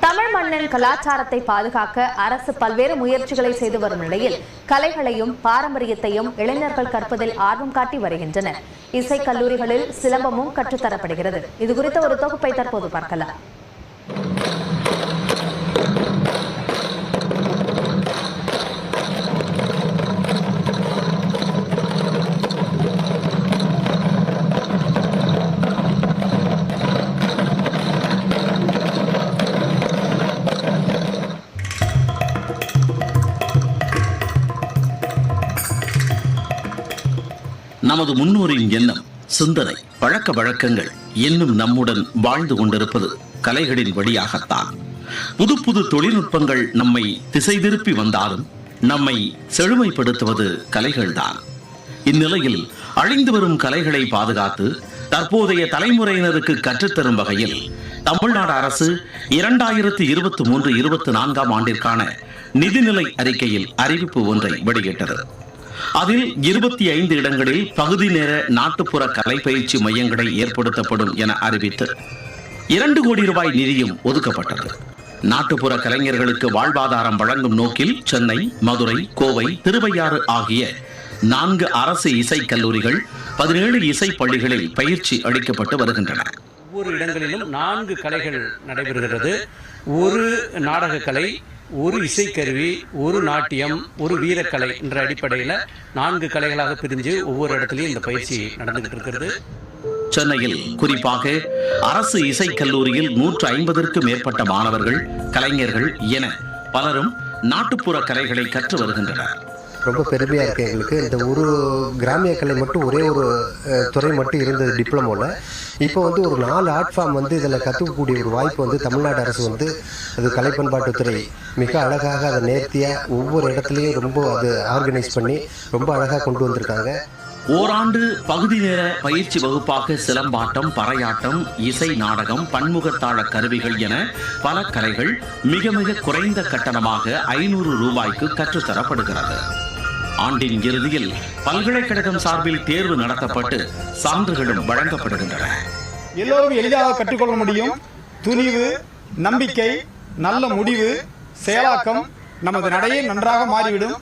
தமிழ் மண்ணின் கலாச்சாரத்தை பாதுகாக்க அரசு பல்வேறு முயற்சிகளை செய்து வரும் நிலையில் கலைகளையும் பாரம்பரியத்தையும் இளைஞர்கள் கற்பதில் ஆர்வம் காட்டி வருகின்றனர். இசைக் கல்லூரிகளில் சிலம்பமும் கற்றுத்தரப்படுகிறது. இதுகுறித்த ஒரு தொகுப்பை தற்போது பார்க்கலாம். நமது முன்னோரின் எண்ணம், சிந்தனை, பழக்க வழக்கங்கள் இன்னும் நம்முடன் வாழ்ந்து கொண்டிருப்பது கலைகளின் வழியாகத்தான். புது புது தொழில்நுட்பங்கள் நம்மை திசை திருப்பி வந்தாலும் நம்மை செழுமைப்படுத்துவது கலைகள்தான். இந்நிலையில் அழிந்து வரும் கலைகளை பாதுகாத்து தற்போதைய தலைமுறையினருக்கு கற்றுத்தரும் வகையில் தமிழ்நாடு அரசு 2023-24 ஆண்டிற்கான நிதிநிலை அறிக்கையில் அறிவிப்பு ஒன்றை வெளியிட்டது. அதில் 25 இடங்களில் பகுதி நேர நாட்டுப்புற கலை பயிற்சி மையங்களை ஏற்படுத்தப்படும் என அறிவித்து 2 கோடி ரூபாய் நிதியும் ஒதுக்கப்பட்டது. நாட்டுப்புற கலைஞர்களுக்கு வாழ்வாதாரம் வழங்கும் நோக்கில் சென்னை, மதுரை, கோவை, திருவையாறு ஆகிய 4 அரசு இசைக் கல்லூரிகள் 17 இசை பள்ளிகளில் பயிற்சி அளிக்கப்பட்டு வருகின்றன. ஒவ்வொரு இடங்களிலும் 4 கலைகள் நடைபெறுகிறது. ஒரு நாடக கலை, ஒரு இசைக்கருவி, ஒரு நாட்டியம், ஒரு வீரக்கலை என்ற அடிப்படையில் 4 கலைகளாக பிரிஞ்சு ஒவ்வொரு இடத்துலையும் இந்த பயிற்சி நடந்துகிட்டு இருக்கிறது. சென்னையில் குறிப்பாக அரசு இசைக் கல்லூரியில் 150க்கும் மேற்பட்ட மாணவர்கள், கலைஞர்கள் என பலரும் நாட்டுப்புற கலைகளை கற்று வருகின்றனர். ரொம்ப பெருமையாக இருக்குது எங்களுக்கு. இந்த ஒரு கிராமிய கலை மட்டும் ஒரே ஒரு துறை மட்டும் இருந்தது டிப்ளமோவில். இப்போ ஒரு 4 ஆர்ட் ஃபார்ம் இதில் கற்றுக்கக்கூடிய ஒரு வாய்ப்பு தமிழ்நாடு அரசு அது கலை பண்பாட்டுத்துறை மிக அழகாக அதை நேர்த்தியாக ஒவ்வொரு இடத்துலையும் ரொம்ப அது ஆர்கனைஸ் பண்ணி ரொம்ப அழகாக கொண்டு வந்திருக்காங்க. ஓராண்டு பகுதி நேர பயிற்சி வகுப்பாக சிலம்பாட்டம், பறையாட்டம், இசை நாடகம், பன்முகத்தாழ கருவிகள் என பல கலைகள் மிக மிக குறைந்த கட்டணமாக 500 ரூபாய்க்கு கற்றுத்தரப்படுகிறது. ஆண்டின் இறுதியில் பல்கலைக்கழகம் சார்பில் தேர்வு நடத்தப்பட்டு சான்றுகளும் வழங்கப்படுகின்றன. எல்லோரும் எளிதாக கற்றுக்கொள்ள முடியும். துணிவு, நம்பிக்கை, நல்ல முடிவு, செயலாக்கம் நமது நடையை நன்றாக மாறிவிடும்.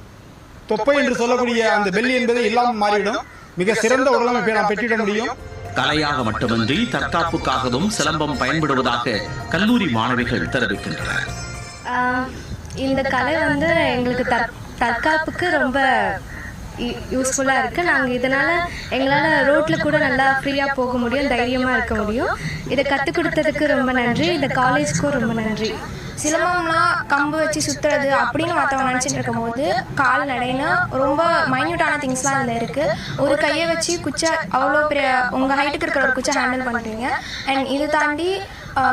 தொப்பை என்று சொல்லக்கூடிய அந்த பெல்லி என்பதை இல்லாமல் மாறிவிடும். மிக சிறந்த உடலமைப்பை நாம் பெற்றிட முடியும். கலையாக மட்டுமின்றி தற்காப்புக்காகவும் சிலம்பம் பயன்படுவதாக கல்லூரி மாணவிகள் தெரிவிக்கின்றனர். இந்த கலை எங்களுக்கு தற்காப்புக்கு ரொம்ப யூஸ்ஃபுல்லாக இருக்குது. நாங்கள் இதனால் எங்களால் ரோட்டில் கூட நல்லா ஃப்ரீயாக போக முடியும், தைரியமாக இருக்க முடியும். இதை கற்றுக் கொடுத்ததுக்கு ரொம்ப நன்றி. இந்த காலேஜுக்கும் ரொம்ப நன்றி. சிலம்பம்லாம் கம்பு வச்சு சுற்றுறது அப்படின்னு மற்றவங்க நினச்சிட்டு இருக்கும்போது கால் நடைனா ரொம்ப மைன்யூட்டான திங்ஸ்லாம் அதில் இருக்குது. ஒரு கையை வச்சு குச்சை அவ்வளோ பெரிய உங்கள் ஹைட்டுக்கு இருக்கிற ஒரு குச்சை ஹேண்டில் பண்ணுறீங்க. அண்ட் இது தாண்டி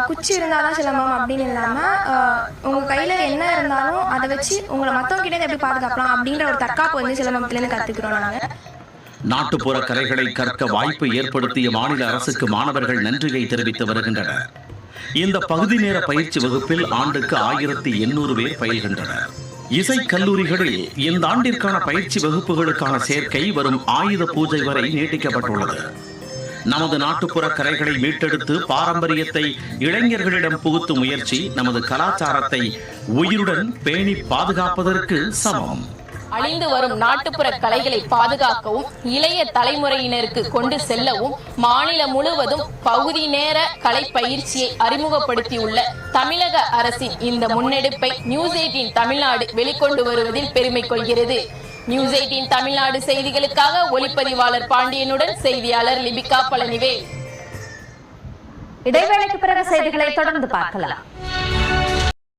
குச்சி இருந்தால் தான் சிலம்பம் அப்படின்னு இல்லாமல் உங்கள் கையில் என்ன இருந்தாலும் அதை வச்சு உங்களை மற்றவங்கிட்டே எப்படி பாதுகாக்கலாம் அப்படின்ற ஒரு தற்காப்பு சிலம்பத்துலேருந்து கற்றுக்கிறோம் நாங்கள். நாட்டுப்புற கலைகளை கற்க வாய்ப்பு ஏற்படுத்திய மாநில அரசுக்கு மாணவர்கள் நன்றியை தெரிவித்து வருகின்றனர். இந்த பகுதி நேர பயிற்சி வகுப்பில் ஆண்டுக்கு 1800 பேர் பயில்கின்றனர். இசை கல்லூரிகளில் இந்த ஆண்டிற்கான பயிற்சி வகுப்புகளுக்கான சேர்க்கை வரும் ஆயுத பூஜை வரை நீட்டிக்கப்பட்டுள்ளது. நமது நாட்டுப்புற கலைகளை மீட்டெடுத்து பாரம்பரியத்தை இளைஞர்களிடம் புகுத்தும் முயற்சி நமது கலாச்சாரத்தை உயிருடன் பேணி பாதுகாப்பதற்கு சமம். அழிந்து வரும் நாட்டுப்புற கலைகளை பாதுகாக்கவும் இளைய தலைமுறையினருக்கு கொண்டு செல்லவும் மாநிலம் முழுவதும் பகுதி நேர கலை பயிற்சியை அறிமுகப்படுத்தியுள்ள தமிழக அரசின் இந்த முன்னெடுப்பை நியூஸ் 18 தமிழ்நாடு வெளிக்கொண்டு வருவதில் பெருமை கொள்கிறது. நியூஸ் 18 தமிழ்நாடு செய்திகளுக்காக ஒளிப்பதிவாளர் பாண்டியனுடன் செய்தியாளர் லிபிகா பழனிவேல். இடைவேளைக்கு பிறகு செய்திகளை தொடர்ந்து பார்க்கலாம்.